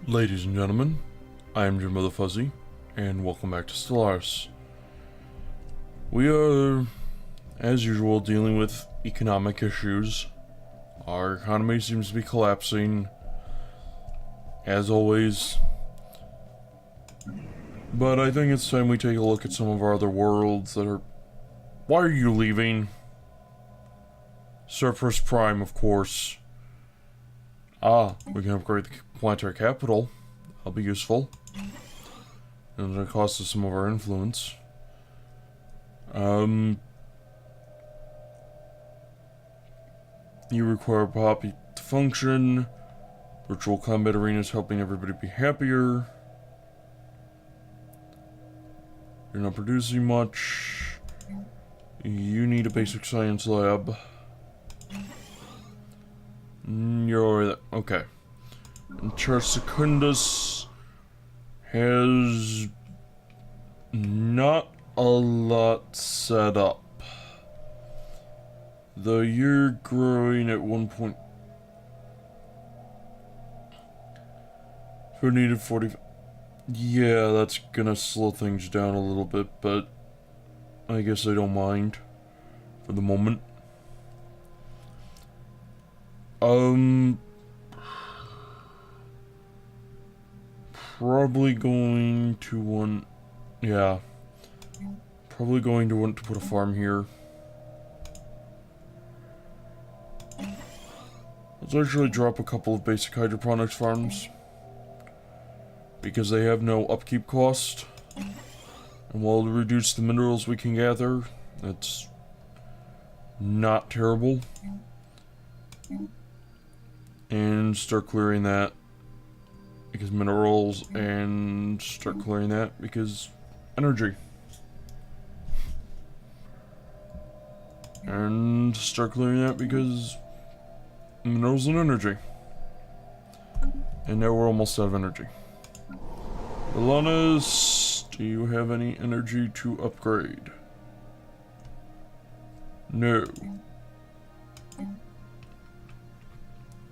Ladies and gentlemen, I am Jim the Fuzzy, and welcome back to Stellaris. We are, as usual, dealing with economic issues. Our economy seems to be collapsing, as always. But I think it's time we take a look at some of our other worlds that are... Why are you leaving? Surface Prime, of course. We can upgrade the planetary capital. That'll be useful. And it'll cost us some of our influence. You require a poppy to function. Virtual combat arenas helping everybody be happier. You're not producing much. You need a basic science lab. You're... okay. And Char Secundus has not a lot set up. Though you're growing at 1 point... Food needed 40... Yeah, that's gonna slow things down a little bit, but I guess I don't mind for the moment. Probably going to want... yeah. Probably going to want to put a farm here. Let's actually drop a couple of basic hydroponics farms, because they have no upkeep cost. And while it reduces the minerals we can gather, it's not terrible. And start clearing that because minerals, and start clearing that because energy. And start clearing that because minerals and energy. And now we're almost out of energy. Alanis, do you have any energy to upgrade? No.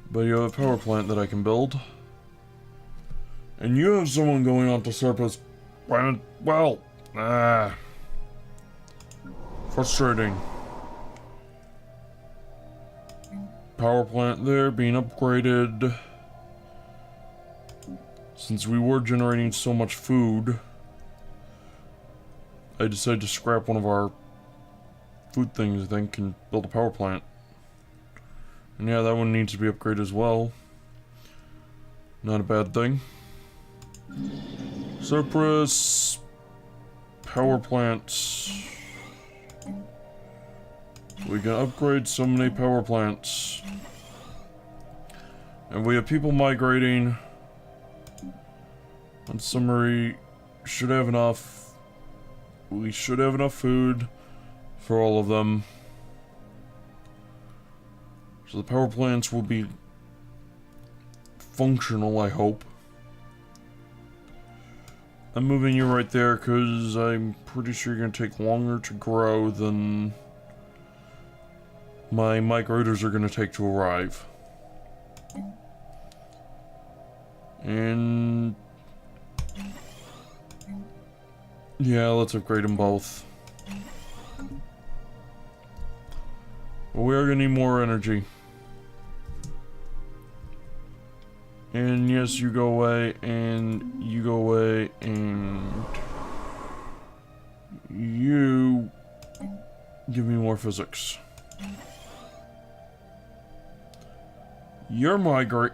But you have a power plant that I can build. And you have someone going on to surface planet. Well, frustrating. Power plant there being upgraded. Since we were generating so much food, I decided to scrap one of our food things, I think, and build a power plant. And yeah, that one needs to be upgraded as well. Not a bad thing. Surplus power plants. We can upgrade so many power plants. And we have people migrating. On summary, should have enough. We should have enough food for all of them. So the power plants will be functional, I hope. I'm moving you right there because I'm pretty sure you're going to take longer to grow than my migrators are going to take to arrive. And... yeah, let's upgrade them both. But we are going to need more energy. And yes, you go away, and you go away, and you give me more physics. You're migrate.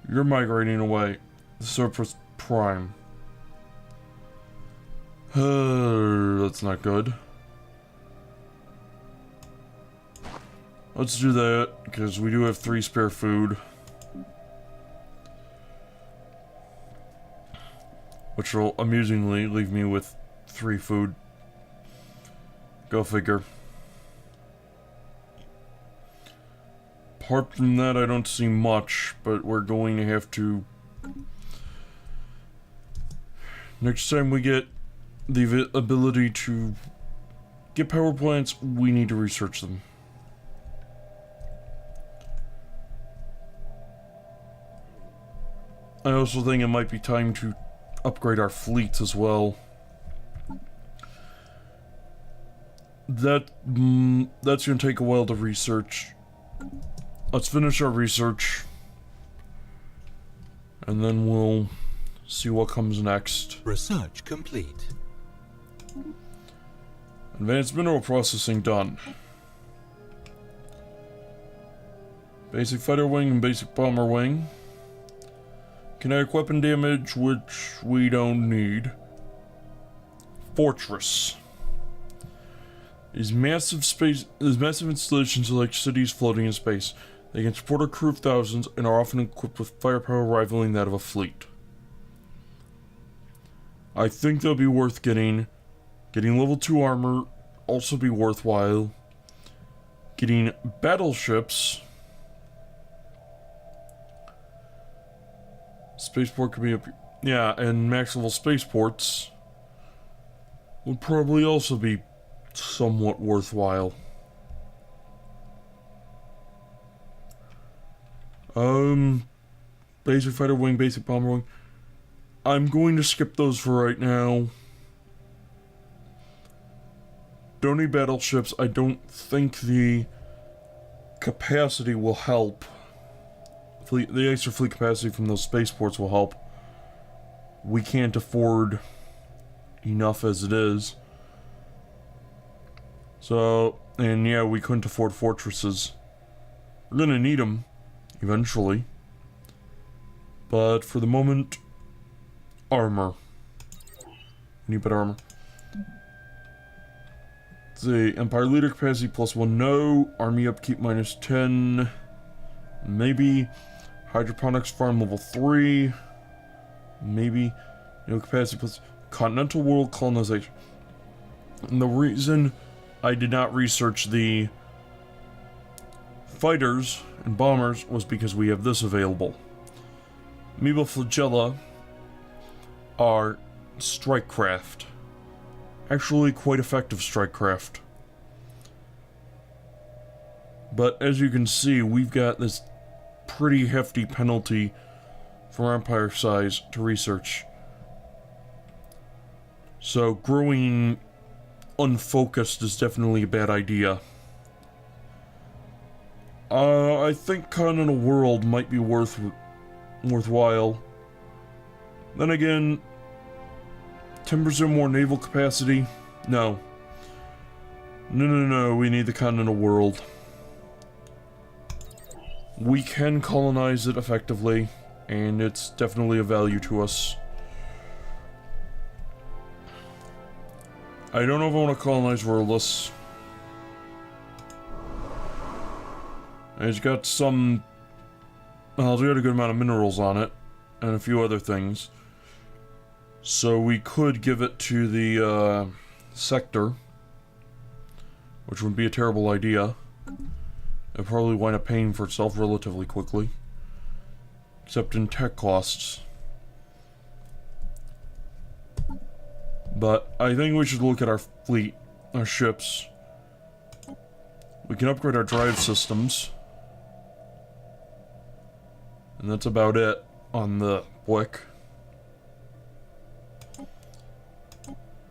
You're migrating away. The surface prime. That's not good. Let's do that, because we do have 3 spare food. Which will amusingly leave me with 3 food. Go figure. Apart from that, I don't see much, but we're going to have to... next time we get the ability to get power plants, we need to research them. I also think it might be time to upgrade our fleets as well. That's going to take a while to research. Let's finish our research. And then we'll see what comes next. Research complete. Advanced mineral processing done. Basic fighter wing and basic bomber wing. Kinetic weapon damage, which we don't need. Fortress. These massive installations are like cities floating in space. They can support a crew of thousands and are often equipped with firepower rivaling that of a fleet. I think they'll be worth getting. Getting level 2 armor also be worthwhile. Getting battleships. Spaceport could be up. Yeah, and max level spaceports would probably also be somewhat worthwhile. Basic fighter wing, basic bomber wing. I'm going to skip those for right now. Don't need battleships. I don't think the capacity will help. The extra fleet capacity from those spaceports will help. We can't afford enough as it is. So, and yeah, we couldn't afford fortresses. We're gonna need them eventually. But for the moment, armor. We need better armor. Let's see, Empire Leader capacity +1, no. Army upkeep -10. Maybe. Hydroponics farm level 3. Maybe. No capacity plus continental world colonization. And the reason I did not research the fighters and bombers was because we have this available. Amoeba flagella are strike craft. Actually quite effective strike craft. But as you can see, we've got this pretty hefty penalty for empire size to research. So growing unfocused is definitely a bad idea. I think Continental World might be worthwhile. Then again, 10% more naval capacity? No. No, we need the Continental World. We can colonize it effectively, and it's definitely a value to us. I don't know if I want to colonize Ruralus. It's got some... well, it's got a good amount of minerals on it, and a few other things. So we could give it to the, sector. Which would be a terrible idea. It'll probably wind up paying for itself relatively quickly. Except in tech costs. But I think we should look at our fleet, our ships. We can upgrade our drive systems. And that's about it on the Blick.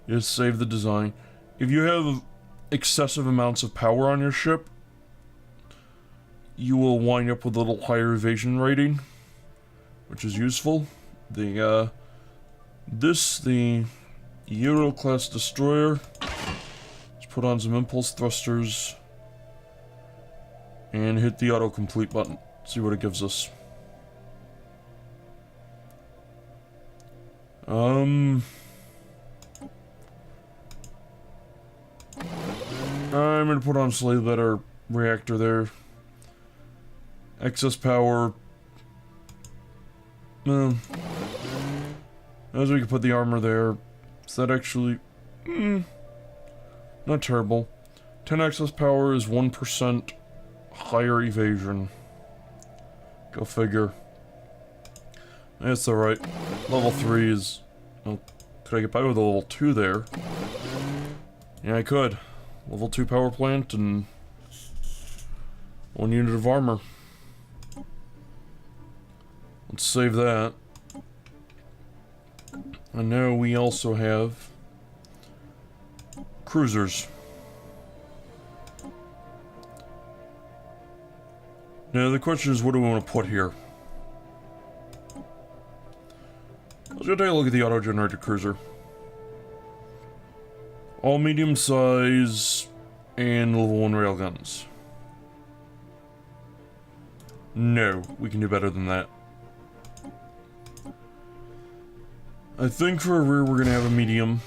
Just save the design. If you have excessive amounts of power on your ship, you will wind up with a little higher evasion rating, which is useful. The Euro class destroyer. Let's put on some impulse thrusters and hit the autocomplete button. See what it gives us. I'm gonna put on slightly better reactor there. Excess power. As we can put the armor there. Is that actually... not terrible. 10 excess power is 1% higher evasion. Go figure. That's alright. Level 3 is... oh, Could I get by with a level 2 there? Yeah, I could. Level 2 power plant and 1 unit of armor. Let's save that. And now we also have cruisers. Now the question is, what do we want to put here? Let's go take a look at the auto-generated cruiser. All medium size and level 1 railguns. No, we can do better than that. I think for a rear we're gonna have a medium.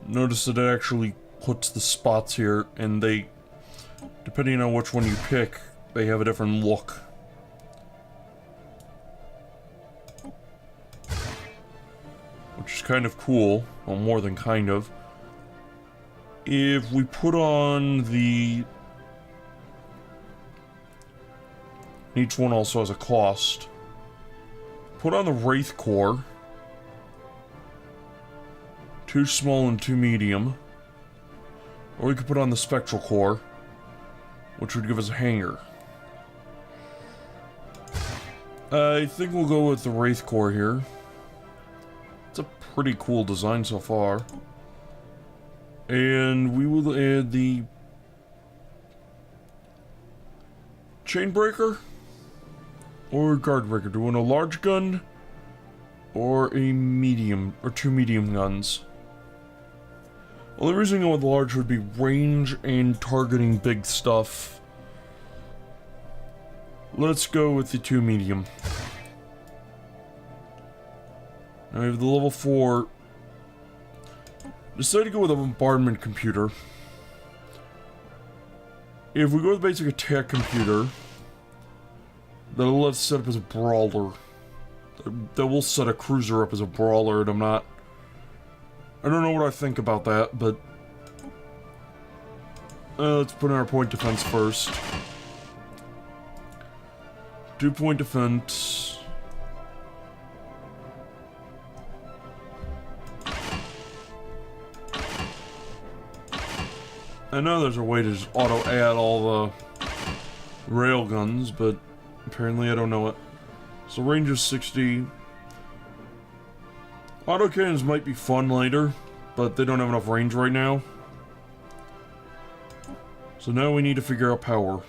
Notice that it actually puts the spots here, and they, depending on which one you pick, they have a different look. Which is kind of cool. Well, more than kind of. If we put on the... Each one also has a cost. Put on the Wraith Core. 2 small and 2 medium. Or we could put on the Spectral Core, which would give us a hangar. I think we'll go with the Wraith Core here. It's a pretty cool design so far. And we will add the Chainbreaker or Guardbreaker. Do we want a large gun or a medium, or 2 medium guns? Well, the reason I go with large would be range and targeting big stuff. Let's go with the 2 medium. Now we have the level 4. Decided to go with a bombardment computer. If we go with basic attack computer, that'll let us set up as a brawler. That will set a cruiser up as a brawler, and I don't know what I think about that, but let's put in our point defense first. 2 point defense. I know there's a way to just auto-add all the railguns, but apparently I don't know it. So range is 60. Autocannons might be fun later, but they don't have enough range right now. So now we need to figure out power.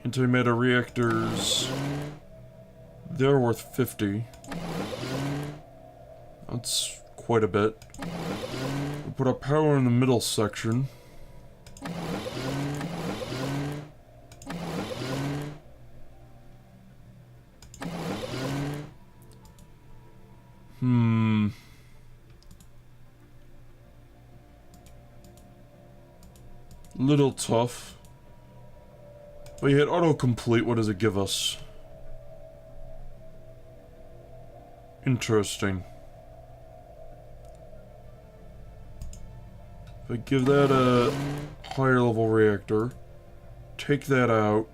Antimatter reactors. They're worth 50. That's quite a bit. We'll put our power in the middle section. Little tough. But yet, autocomplete, what does it give us? Interesting. If I give that a higher level reactor, take that out,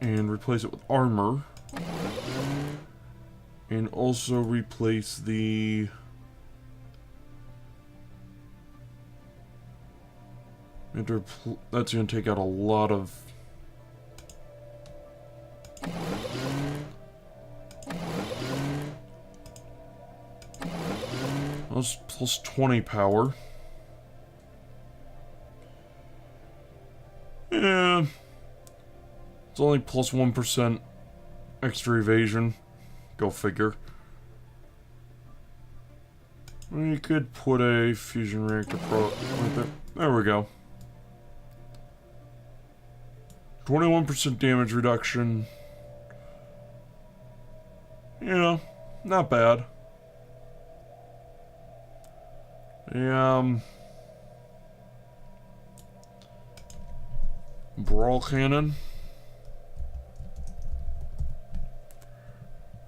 and replace it with armor. And also replace the... That's going to take out a lot of... That's plus 20 power. Yeah. It's only plus 1% extra evasion. Go figure. We could put a fusion reactor right there. There we go. 21% damage reduction. You know, not bad. Brawl cannon.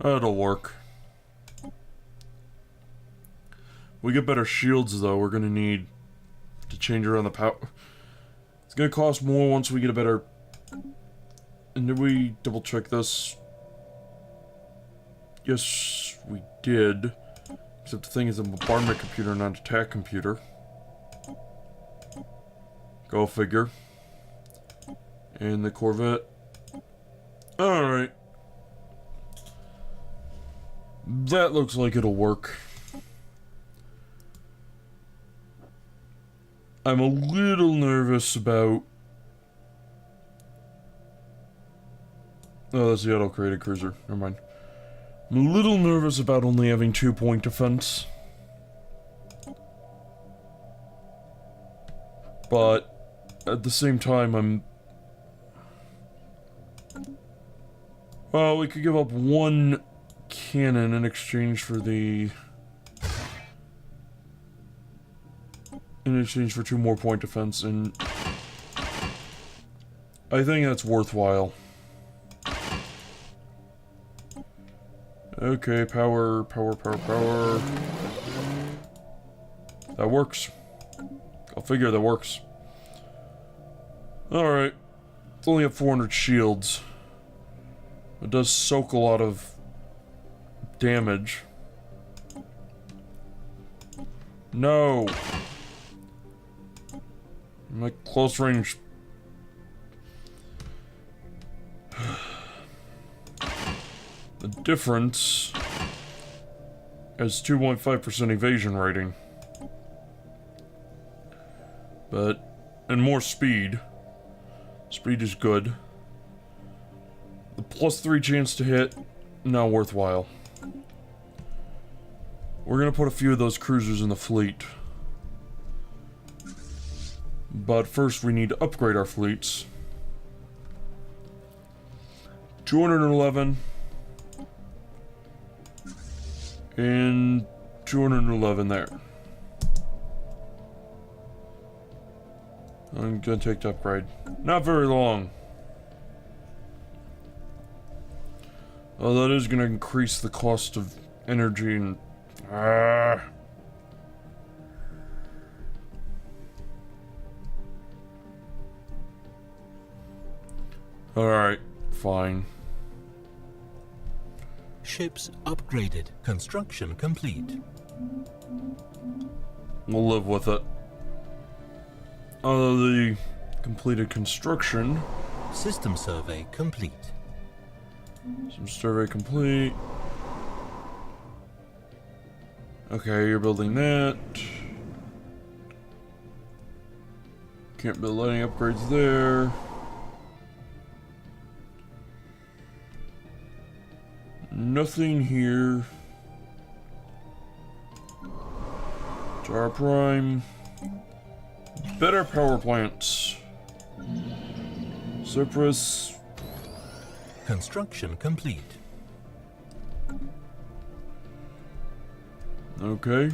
That'll work. We get better shields though, we're gonna need to change around the power. It's gonna cost more once we get a better... And did we double check this? Yes, we did. Except the thing is a bombardment computer, not an attack computer. Go figure. And the Corvette. Alright. That looks like it'll work. I'm a little nervous about... Oh, that's the auto-created cruiser. Never mind. I'm a little nervous about only having 2-point defense. But, at the same time, I'm... Well, we could give up 1 cannon in exchange for the... In exchange for 2 more point defense, and... I think that's worthwhile. Okay, power. That works. I'll figure that works. Alright. It's only at 400 shields. It does soak a lot of damage. No! My close range. The difference is 2.5% evasion rating. But, and more speed. Speed is good. The +3 chance to hit, not worthwhile. We're gonna put a few of those cruisers in the fleet. But first we need to upgrade our fleets. 211. And 211 there. I'm gonna take the upgrade. Not very long. Oh, that is gonna increase the cost of energy and... Alright, fine. Ships upgraded. Construction complete. We'll live with it. Although the completed construction... System survey complete. Some survey complete. Okay, you're building that. Can't build any upgrades there. Nothing here. Star Prime. Better power plants. Cyprus. Construction complete. Okay.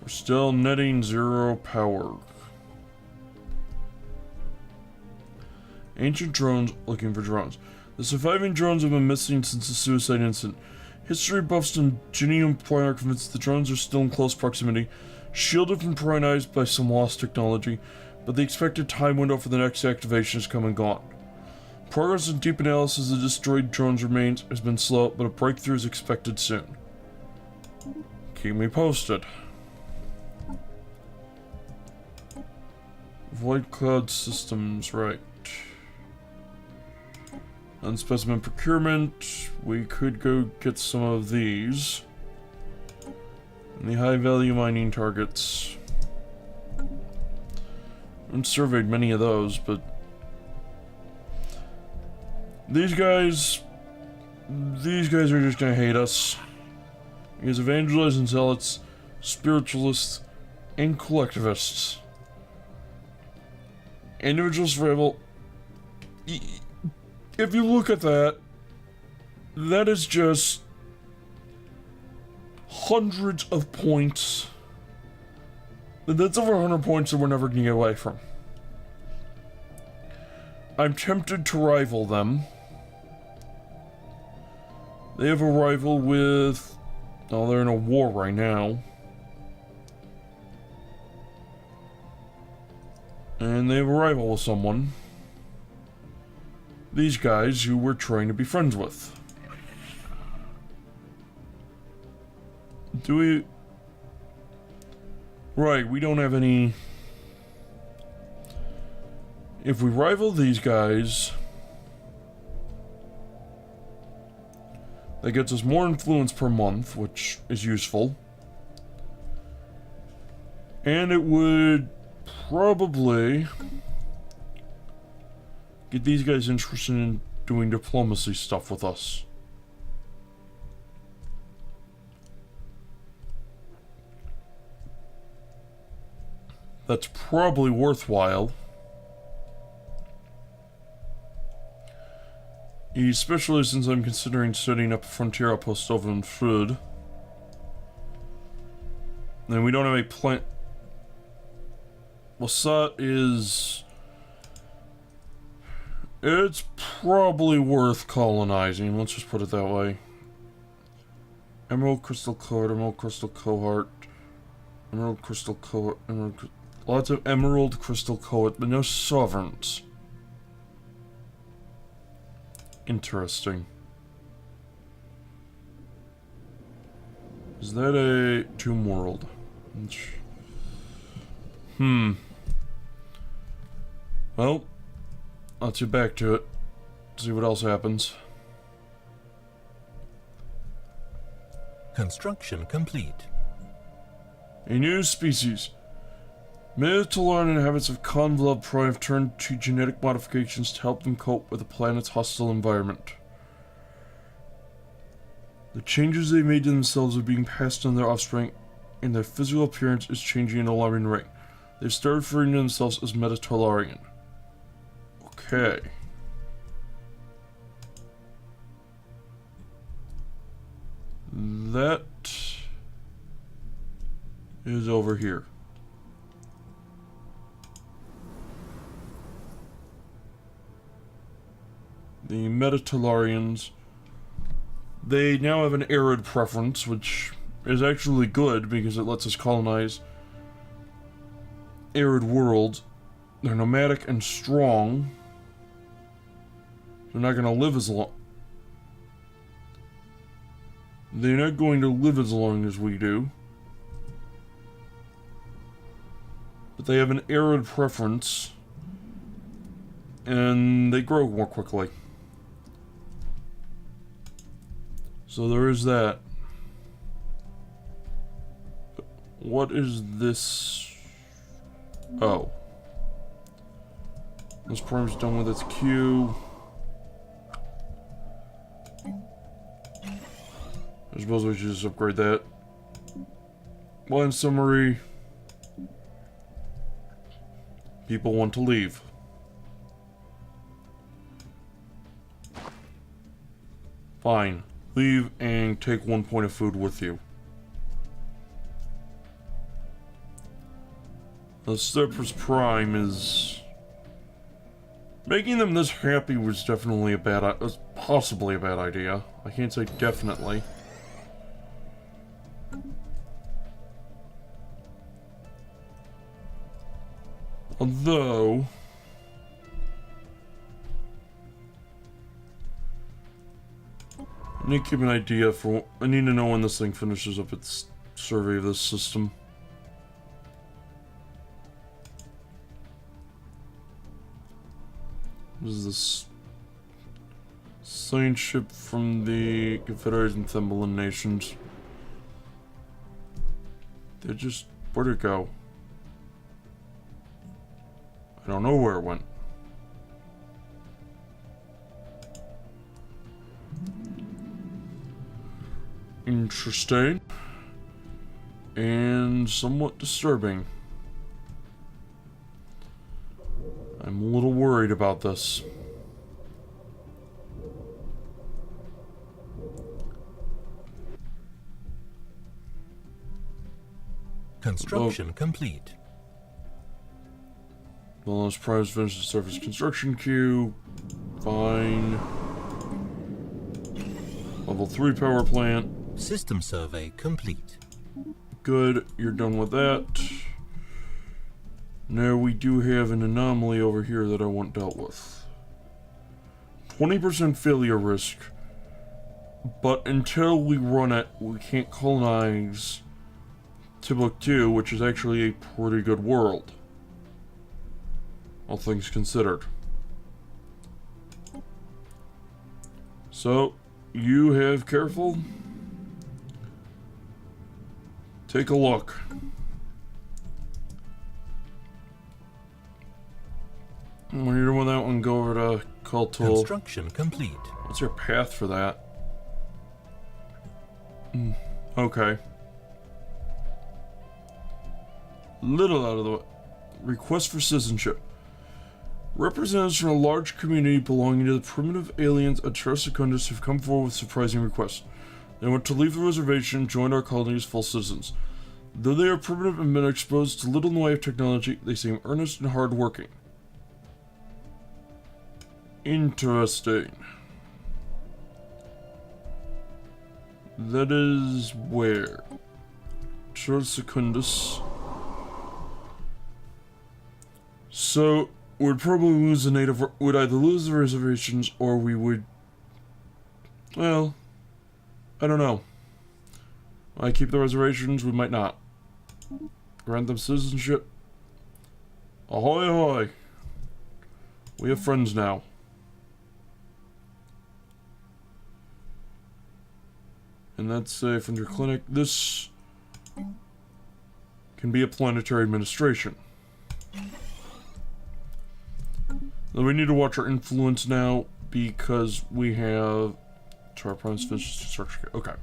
We're still netting 0 power. Ancient drones looking for drones. The surviving drones have been missing since the suicide incident. History buffs and Genome Prime are convinced the drones are still in close proximity, shielded from prying eyes by some lost technology, but the expected time window for the next activation has come and gone. Progress in deep analysis of the destroyed drones' remains has been slow, but a breakthrough is expected soon. Keep me posted. Void cloud systems, right. Unspecimen procurement. We could go get some of these. And the high value mining targets. I haven't surveyed many of those, but these guys are just gonna hate us. Because evangelists and zealots, spiritualists, and collectivists. Individual survival. If you look at that, that is just hundreds of points. That's over 100 points that we're never gonna get away from. I'm tempted to rival them. They have a rival with... Oh, they're in a war right now. And they have a rival with someone. These guys who we're trying to be friends with. Do we... Right, we don't have any... If we rival these guys... That gets us more influence per month, which is useful. And it would probably get these guys interested in doing diplomacy stuff with us. That's probably worthwhile. Especially since I'm considering setting up a frontier outpost over in Food. And we don't have a plan. Lasat is... It's probably worth colonizing, let's just put it that way. Emerald Crystal Cohort, Emerald Crystal Cohort, Emerald Crystal Cohort, lots of Emerald Crystal Cohort, but no sovereigns. Interesting. Is that a Tomb World? Well, let's get back to it. See what else happens. Construction complete. A new species. Vol'Tol inhabitants of Convolved Prime have turned to genetic modifications to help them cope with the planet's hostile environment. The changes they made to themselves are being passed on their offspring, and their physical appearance is changing at an alarming rate. They've started referring to themselves as Vol'Tolarian. Okay. That is over here. The Vol'Tolarians, they now have an arid preference, which is actually good because it lets us colonize arid worlds. They're nomadic and strong. They're not going to live as long. They're not going to live as long as we do. But they have an arid preference. And they grow more quickly. So there is that. What is this? Oh. This prime's done with its queue. I suppose we should just upgrade that. Well, in summary, people want to leave. Fine. Leave and take 1 point of food with you. The Stellaris Prime is... Making them this happy was definitely a bad... was possibly a bad idea. I can't say definitely. Although... I need to keep an idea for... I need to know when this thing finishes up its survey of this system. What is this? Science ship from the Confederated and Thembalan nations. They just... Where'd it go? I don't know where it went. Interesting. And somewhat disturbing. I'm a little worried about this. Construction complete. Well, let's prize finish the surface construction queue. Fine. Level 3 power plant. System survey complete. Good, you're done with that. Now we do have an anomaly over here that I want dealt with. 20% failure risk But until we run it, we can't colonize Timbuktu, which is actually a pretty good world, all things considered. So, you have careful. Take a look. When you're done with that one, go over to Vol'Tol. Construction complete. What's your path for that? Okay. Little out of the way. Request for citizenship. Representatives from a large community belonging to the primitive aliens at Terra Secundus have come forward with surprising requests. They want to leave the reservation and join our colony as full citizens. Though they are primitive and been exposed to little in the way of technology, they seem earnest and hard-working. Interesting. That is where? Terra Secundus. So, we'd probably lose the native. We'd either lose the reservations or we would. Well, I don't know. Might keep the reservations, we might not. Grant them citizenship. Ahoy, ahoy! We have friends now. And that's safe from your clinic. This can be a planetary administration. Now we need to watch our influence now because we have to our opponent's finished structure. Okay.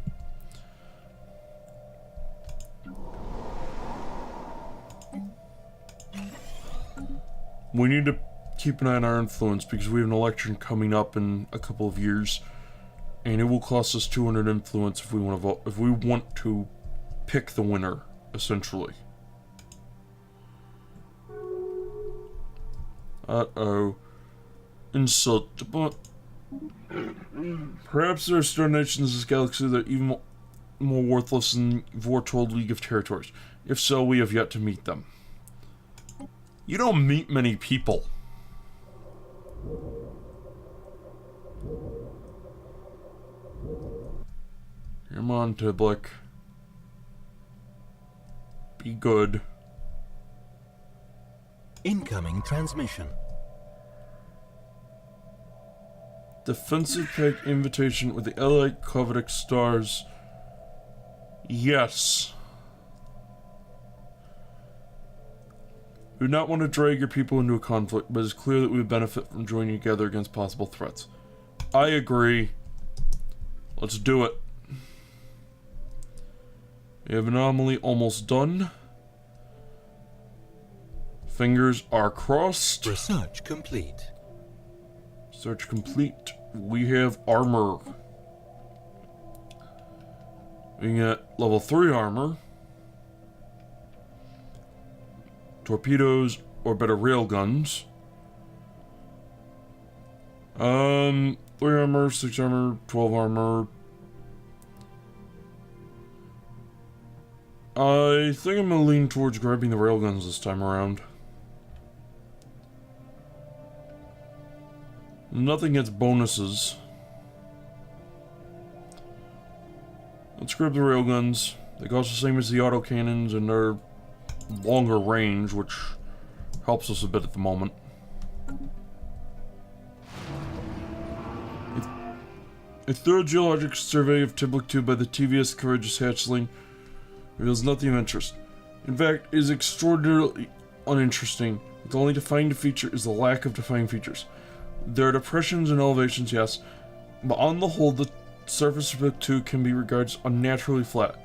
We need to keep an eye on our influence because we have an election coming up in a couple of years, and it will cost us 200 influence if we want to vote. If we want to pick the winner, essentially. Uh-oh. Insult. But perhaps there are star nations in this galaxy that are even more worthless than Vol'Tol League of Territories. If so, we have yet to meet them. You don't meet many people. Come on, Tiblik. Be good. Incoming transmission. Defensive pack invitation with the allied coveted stars. Yes. We do not want to drag your people into a conflict, but it's clear that we would benefit from joining together against possible threats. I agree. Let's do it. We have anomaly almost done. Fingers are crossed. Research complete. Search complete. We have armor. We get level 3 armor. Torpedoes or better railguns. 3 armor, 6 armor, 12 armor. I think I'm gonna lean towards grabbing the railguns this time around. Nothing gets bonuses. Let's grab the railguns. They cost the same as the autocannons and they're longer range, which helps us a bit at the moment. A thorough geologic survey of Timbuktu by the TVS Courageous Hatchling reveals nothing of interest. In fact, it is extraordinarily uninteresting. The only defining feature is the lack of defining features. There are depressions and elevations, yes, but on the whole, the surface of Timbuktu can be regarded as unnaturally flat.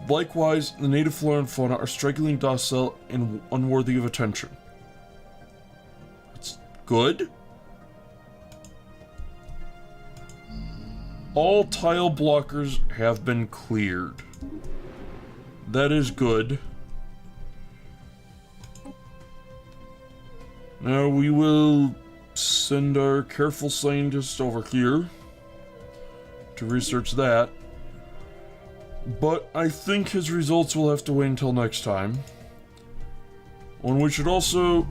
Likewise, the native flora and fauna are strikingly docile and unworthy of attention. That's good. All tile blockers have been cleared. That is good. Now we will send our careful scientist over here to research that. But I think his results will have to wait until next time. When we should also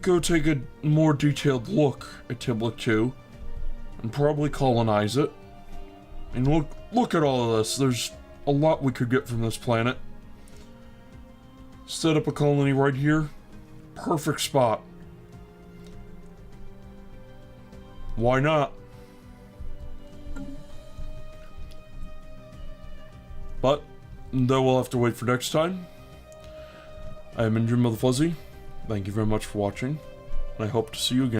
go take a more detailed look at Timbuktu and probably colonize it. And look at all of this. There's a lot we could get from this planet. Set up a colony right here. Perfect spot. Why not? But, though we'll have to wait for next time. I am Jim the Fuzzy. Thank you very much for watching. And I hope to see you again.